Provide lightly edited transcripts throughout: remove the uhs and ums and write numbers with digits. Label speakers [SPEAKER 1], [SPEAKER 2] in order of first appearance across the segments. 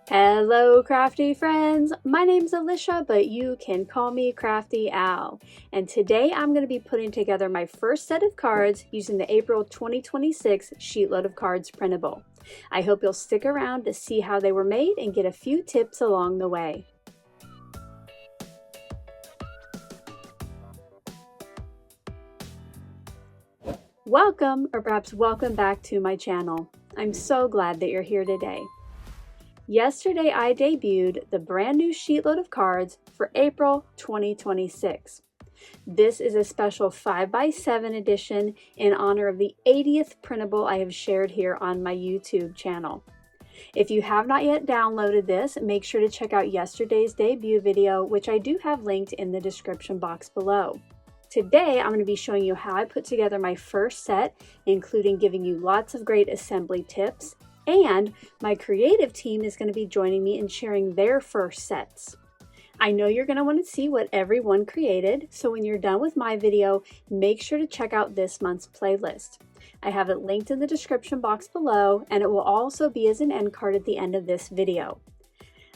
[SPEAKER 1] Hello crafty friends, my name's Alicia, but you can call me Crafty Al. And today I'm going to be putting together my first set of cards using the April 2026 SheetLoad of Cards printable. I hope you'll stick around to see how they were made and get a few tips along the way. Welcome, or perhaps welcome back to my channel. I'm so glad that you're here today. Yesterday I debuted the brand new SheetLoad of Cards for April 2026. This is a special 5x7 edition in honor of the 80th printable I have shared here on my YouTube channel. If you have not yet downloaded this, make sure to check out yesterday's debut video, which I do have linked in the description box below. Today, I'm going to be showing you how I put together my first set, including giving you lots of great assembly tips, and my creative team is going to be joining me in sharing their first sets. I know you're going to want to see what everyone created, so when you're done with my video, make sure to check out this month's playlist. I have it linked in the description box below, and it will also be as an end card at the end of this video.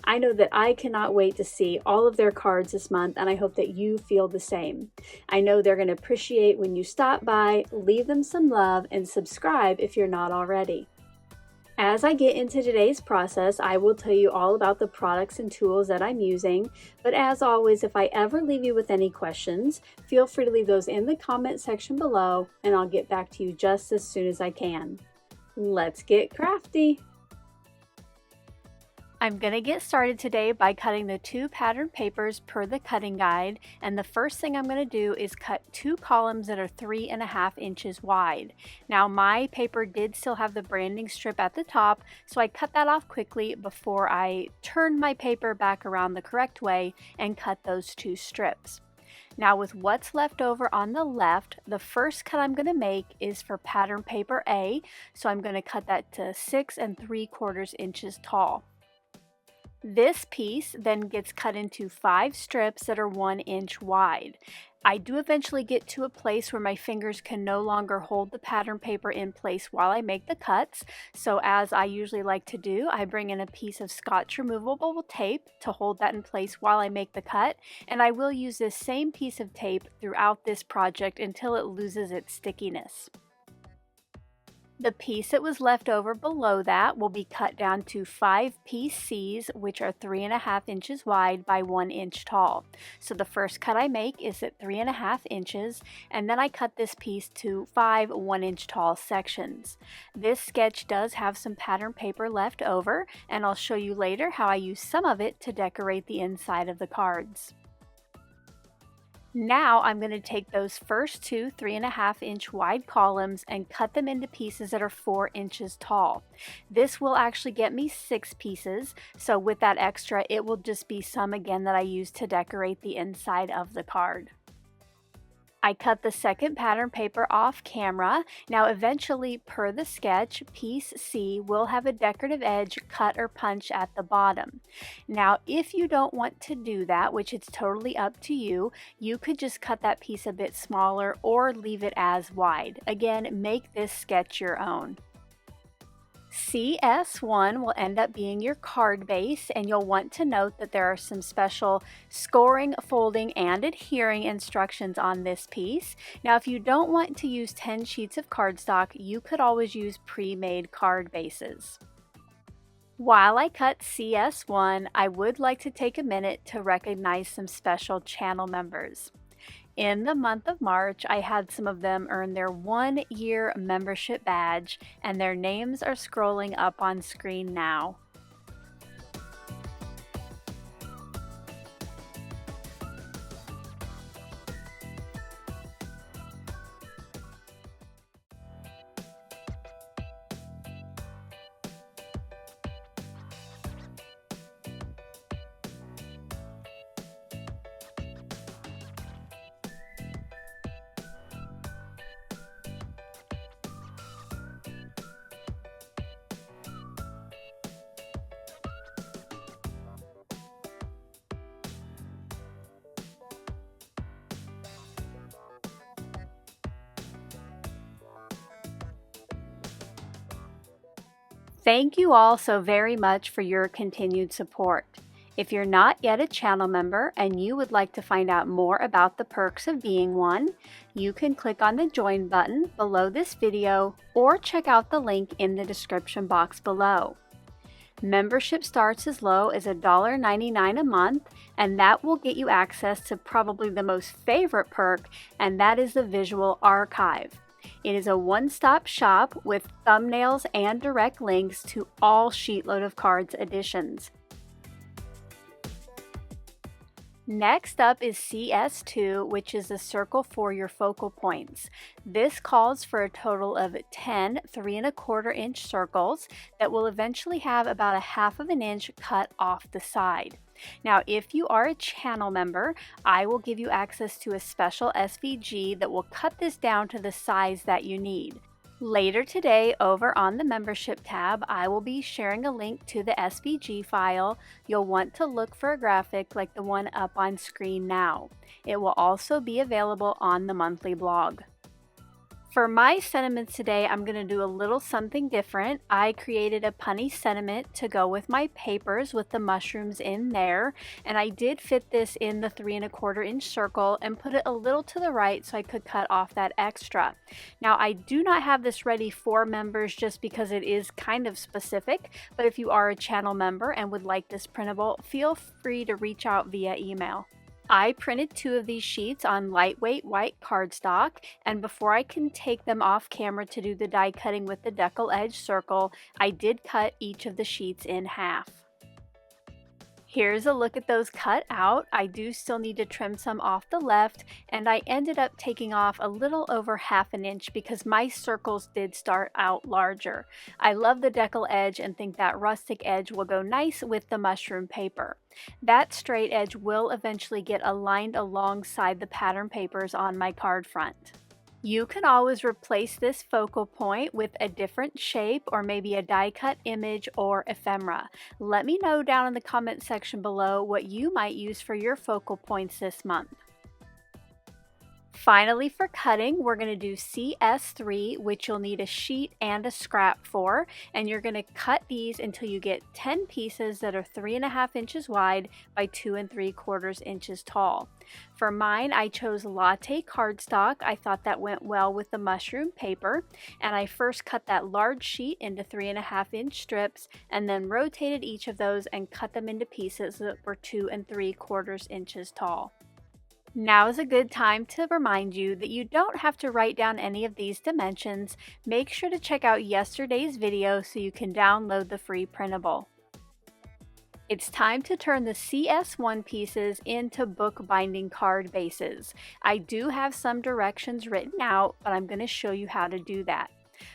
[SPEAKER 1] I know that I cannot wait to see all of their cards this month, and I hope that you feel the same. I know they're going to appreciate when you stop by, leave them some love, and subscribe if you're not already. As I get into today's process, I will tell you all about the products and tools that I'm using, but as always, if I ever leave you with any questions, feel free to leave those in the comment section below, and I'll get back to you just as soon as I can. Let's get crafty! I'm going to get started today by cutting the 2 pattern papers per the cutting guide, and the first thing I'm going to do is cut 2 columns that are 3.5 inches wide. Now my paper did still have the branding strip at the top, so I cut that off quickly before I turned my paper back around the correct way and cut those 2 strips. Now with what's left over on the left, the first cut I'm going to make is for pattern paper A, so I'm going to cut that to 6 3/4 inches tall. This piece then gets cut into 5 strips that are 1 inch wide. I do eventually get to a place where my fingers can no longer hold the pattern paper in place while I make the cuts, so as I usually like to do, I bring in a piece of Scotch removable tape to hold that in place while I make the cut, and I will use this same piece of tape throughout this project until it loses its stickiness. The piece that was left over below that will be cut down to 5 piece C's, which are 3.5 inches wide by 1 inch tall. So the first cut I make is at 3.5 inches, and then I cut this piece to 5 1 inch tall sections. This sketch does have some pattern paper left over, and I'll show you later how I use some of it to decorate the inside of the cards. Now I'm going to take those first 2 3.5 inch wide columns and cut them into pieces that are 4 inches tall. This will actually get me 6 pieces, so with that extra it will just be some again that I use to decorate the inside of the card. I cut the second pattern paper off camera. Now eventually, per the sketch, piece C will have a decorative edge cut or punch at the bottom. Now if you don't want to do that, which it's totally up to you, you could just cut that piece a bit smaller or leave it as wide. Again, make this sketch your own. CS1 will end up being your card base, and you'll want to note that there are some special scoring, folding, and adhering instructions on this piece. Now if you don't want to use 10 sheets of cardstock, you could always use pre-made card bases. While I cut CS1, I would like to take a minute to recognize some special channel members. In the month of March, I had some of them earn their 1-year membership badge, and their names are scrolling up on screen now. Thank you all so very much for your continued support. If you're not yet a channel member and you would like to find out more about the perks of being one, you can click on the join button below this video or check out the link in the description box below. Membership starts as low as $1.99 a month, and that will get you access to probably the most favorite perk, and that is the visual archive. It is a one-stop shop with thumbnails and direct links to all SheetLoad of Cards editions. Next up is CS2, which is the circle for your focal points. This calls for a total of 10 3¼ inch circles that will eventually have about a ½ of an inch cut off the side. Now, if you are a channel member, I will give you access to a special SVG that will cut this down to the size that you need. Later today, over on the membership tab, I will be sharing a link to the SVG file. You'll want to look for a graphic like the one up on screen now. It will also be available on the monthly blog. For my sentiments today, I'm going to do a little something different. I created a punny sentiment to go with my papers with the mushrooms in there, and I did fit this in the 3¼ inch circle and put it a little to the right so I could cut off that extra. Now, I do not have this ready for members just because it is kind of specific, but if you are a channel member and would like this printable, feel free to reach out via email. I printed 2 of these sheets on lightweight white cardstock, and before I can take them off camera to do the die cutting with the Deckled edge circle, I did cut each of the sheets in half. Here's a look at those cut out. I do still need to trim some off the left, and I ended up taking off a little over ½ an inch because my circles did start out larger. I love the Deckled edge and think that rustic edge will go nice with the mushroom paper. That straight edge will eventually get aligned alongside the pattern papers on my card front. You can always replace this focal point with a different shape or maybe a die cut image or ephemera. Let me know down in the comment section below what you might use for your focal points this month. Finally, for cutting, we're going to do CS3, which you'll need a sheet and a scrap for, and you're going to cut these until you get 10 pieces that are 3½ inches wide by 2 3/4 inches tall. For mine, I chose Latte cardstock. I thought that went well with the mushroom paper, and I first cut that large sheet into 3½ inch strips and then rotated each of those and cut them into pieces that were 2 3/4 inches tall. Now is a good time to remind you that you don't have to write down any of these dimensions. Make sure to check out yesterday's video so you can download the free printable. It's time to turn the CS1 pieces into bookbinding card bases. I do have some directions written out, but I'm going to show you how to do that.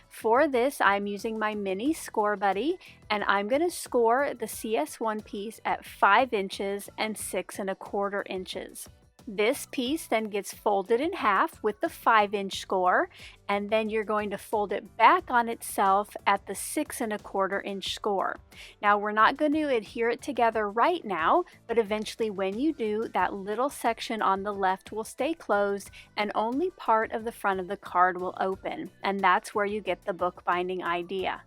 [SPEAKER 1] For this, I'm using my mini Scor-Buddy, and I'm going to score the CS1 piece at 5 inches and 6 1/4 inches. This piece then gets folded in half with the 5-inch score, and then you're going to fold it back on itself at the 6 1/4 inch score. Now, we're not going to adhere it together right now, but eventually when you do, that little section on the left will stay closed and only part of the front of the card will open, and that's where you get the bookbinding idea.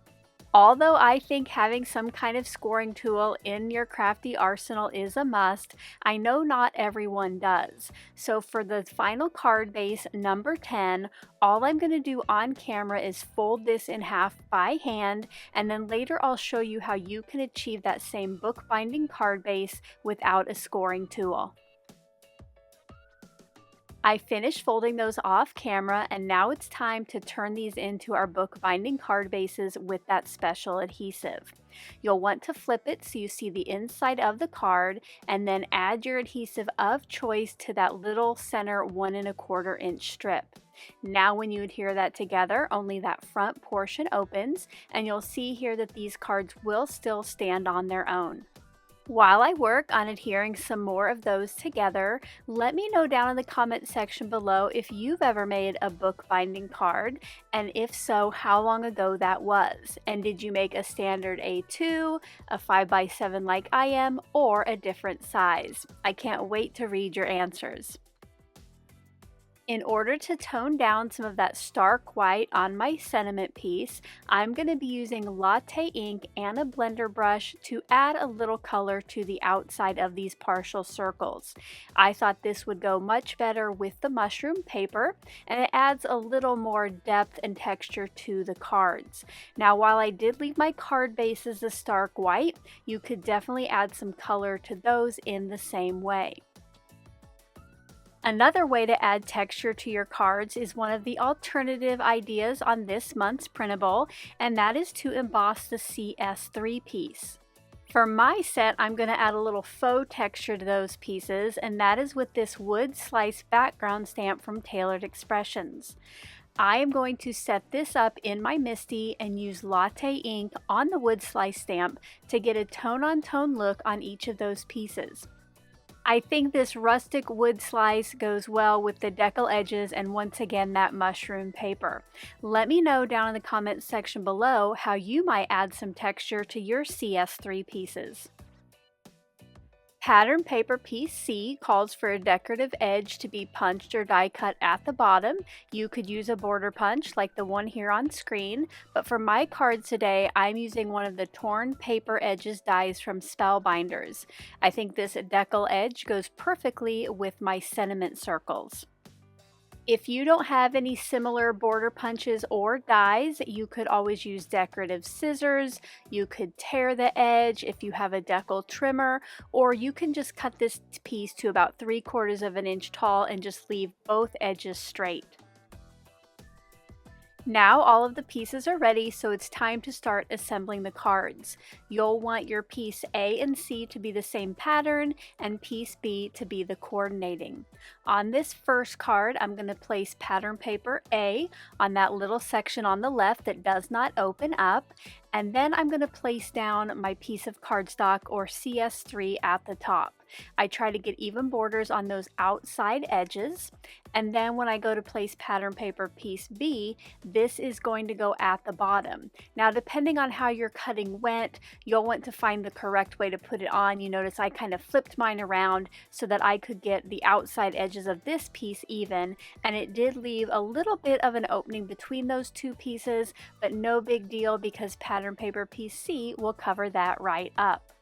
[SPEAKER 1] Although I think having some kind of scoring tool in your crafty arsenal is a must, I know not everyone does. So for the final card base, number 10, all I'm going to do on camera is fold this in half by hand, and then later I'll show you how you can achieve that same bookbinding card base without a scoring tool. I finished folding those off camera, and now it's time to turn these into our bookbinding card bases with that special adhesive. You'll want to flip it so you see the inside of the card, and then add your adhesive of choice to that little center 1 1/4 inch strip. Now when you adhere that together, only that front portion opens, and you'll see here that these cards will still stand on their own. While I work on adhering some more of those together, let me know down in the comment section below if you've ever made a bookbinding card, and if so, how long ago that was. And did you make a standard A2, a 5x7 like I am, or a different size? I can't wait to read your answers. In order to tone down some of that stark white on my sentiment piece, I'm going to be using Latte ink and a blender brush to add a little color to the outside of these partial circles. I thought this would go much better with the mushroom paper, and it adds a little more depth and texture to the cards. Now, while I did leave my card bases a stark white, you could definitely add some color to those in the same way. Another way to add texture to your cards is one of the alternative ideas on this month's printable, and that is to emboss the CS3 piece. For my set, I'm going to add a little faux texture to those pieces, and that is with this wood slice background stamp from Tailored Expressions. I am going to set this up in my MISTI and use Latte ink on the wood slice stamp to get a tone-on-tone look on each of those pieces. I think this rustic wood slice goes well with the decal edges and once again that mushroom paper. Let me know down in the comments section below how you might add some texture to your CS3 pieces. Pattern paper piece C calls for a decorative edge to be punched or die cut at the bottom. You could use a border punch like the one here on screen, but for my cards today, I'm using one of the torn paper edges dies from Spellbinders. I think this decal edge goes perfectly with my sentiment circles. If you don't have any similar border punches or dies, you could always use decorative scissors, you could tear the edge if you have a decal trimmer, or you can just cut this piece to about 3/4 of an inch tall and just leave both edges straight. Now all of the pieces are ready, so it's time to start assembling the cards. You'll want your piece A and C to be the same pattern and piece B to be the coordinating. On this first card, I'm going to place pattern paper A on that little section on the left that does not open up, and then I'm going to place down my piece of cardstock or CS3 at the top. I try to get even borders on those outside edges, and then when I go to place pattern paper piece B, this is going to go at the bottom. Now, depending on how your cutting went, you'll want to find the correct way to put it on. You notice I kind of flipped mine around so that I could get the outside edges of this piece even, and it did leave a little bit of an opening between those two pieces, but no big deal because pattern paper piece C will cover that right up.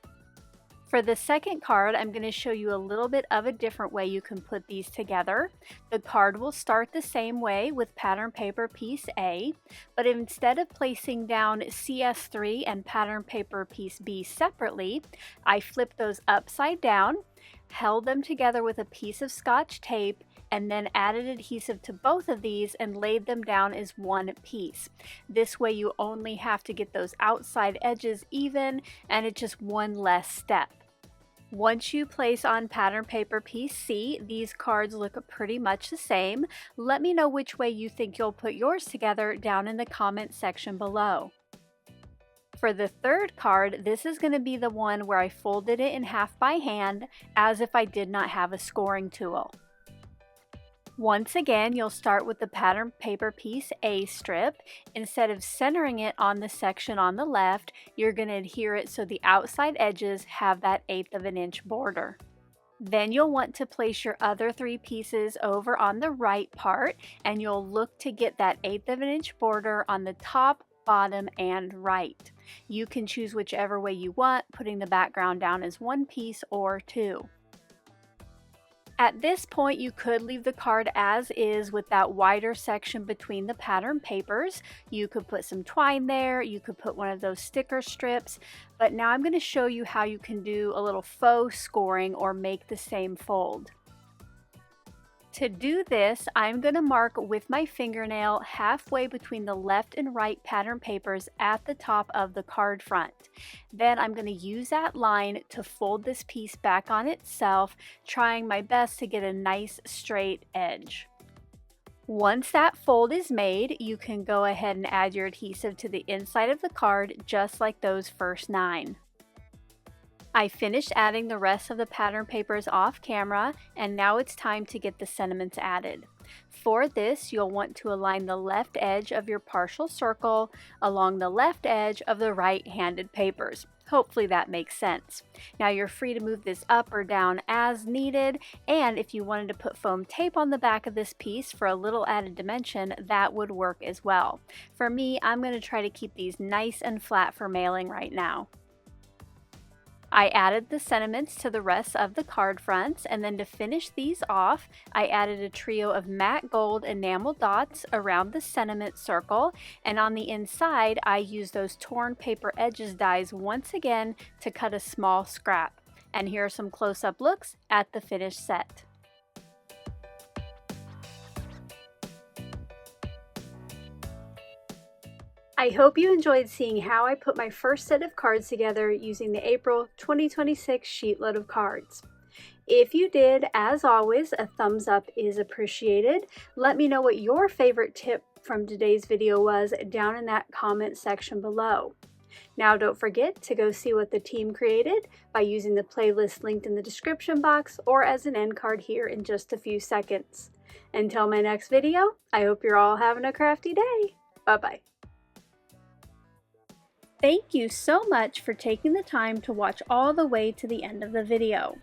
[SPEAKER 1] For the second card, I'm going to show you a little bit of a different way you can put these together. The card will start the same way with pattern paper piece A, but instead of placing down CS3 and pattern paper piece B separately, I flipped those upside down, held them together with a piece of Scotch tape, and then added adhesive to both of these and laid them down as one piece. This way you only have to get those outside edges even, and it's just one less step. Once you place on pattern paper piece C, these cards look pretty much the same. Let me know which way you think you'll put yours together down in the comment section below. For the third card, this is going to be the one where I folded it in half by hand as if I did not have a scoring tool. Once again, you'll start with the pattern paper piece A strip. Instead of centering it on the section on the left, you're going to adhere it so the outside edges have that 1/8 of an inch border. Then you'll want to place your other 3 pieces over on the right part, and you'll look to get that 1/8 of an inch border on the top, bottom, and right. You can choose whichever way you want, putting the background down as one piece or 2. At this point, you could leave the card as is with that wider section between the pattern papers. You could put some twine there, you could put one of those sticker strips, but now I'm going to show you how you can do a little faux scoring or make the same fold. To do this, I'm going to mark with my fingernail halfway between the left and right pattern papers at the top of the card front. Then I'm going to use that line to fold this piece back on itself, trying my best to get a nice straight edge. Once that fold is made, you can go ahead and add your adhesive to the inside of the card just like those first 9. I finished adding the rest of the pattern papers off camera, and now it's time to get the sentiments added. For this, you'll want to align the left edge of your partial circle along the left edge of the right-handed papers. Hopefully that makes sense. Now you're free to move this up or down as needed, and if you wanted to put foam tape on the back of this piece for a little added dimension, that would work as well. For me, I'm going to try to keep these nice and flat for mailing right now. I added the sentiments to the rest of the card fronts, and then to finish these off, I added a trio of matte gold enamel dots around the sentiment circle, and on the inside I used those torn paper edges dies once again to cut a small scrap. And here are some close-up looks at the finished set. I hope you enjoyed seeing how I put my first set of cards together using the April 2026 Sheetload of Cards. If you did, as always, a thumbs up is appreciated. Let me know what your favorite tip from today's video was down in that comment section below. Now don't forget to go see what the team created by using the playlist linked in the description box or as an end card here in just a few seconds. Until my next video, I hope you're all having a crafty day. Bye-bye. Thank you so much for taking the time to watch all the way to the end of the video.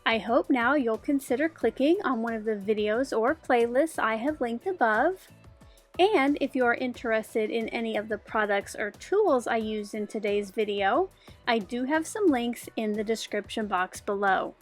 [SPEAKER 1] I hope now you'll consider clicking on one of the videos or playlists I have linked above. And if you are interested in any of the products or tools I used in today's video, I do have some links in the description box below.